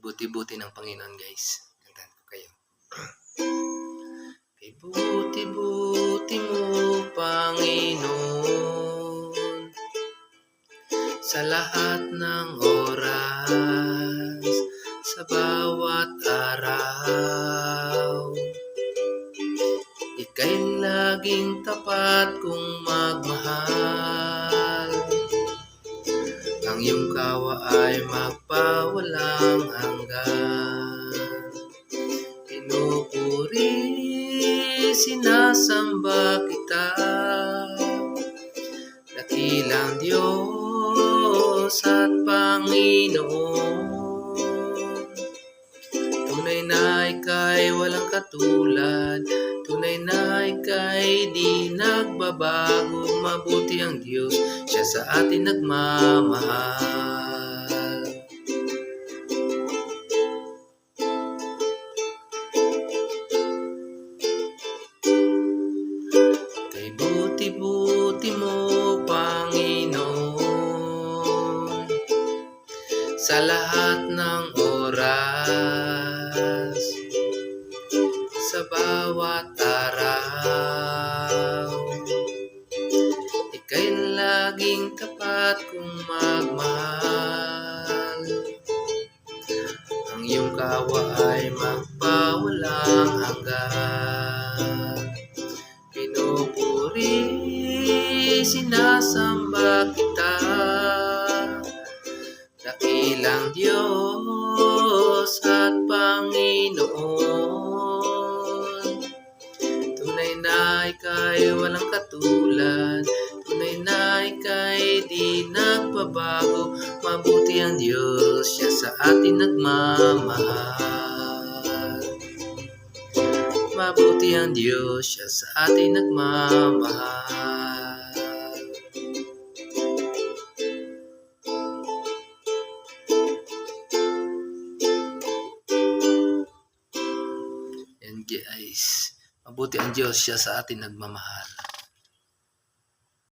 buti-buti ng Panginoon, guys. Kantahan ko kayo. Kay buti-buti mo, Panginoon, sa lahat ng oras, sa bawat araw. Ika'y laging tapat kung magmahal. Ang iyong kawa ay magpawalang hanggan. Pinupuri, sinasamba kita, dakilang Diyos at Panginoon. Tunay na ika'y walang katulad, tunay na ika'y di nagbabago. Mabuti ang Diyos, siya sa atin nagmamahal. Kay buti-buti mo, Panginoon, sa lahat ng oras, sa bawat araw. Ika'y laging tapat kung magmahal. Ang iyong kawa ay magpawalang hanggan. Pinupuri, sinasamba kita, dakilang Diyos at Panginoon. Tunay na ika'y walang katulad, tunay na ika'y di nagbabago. Mabuti ang Diyos, siya sa atin nagmamahal. Mabuti ang Diyos, siya sa atin nagmamahal. Yan guys, mabuti ang Diyos, siya sa atin nagmamahal.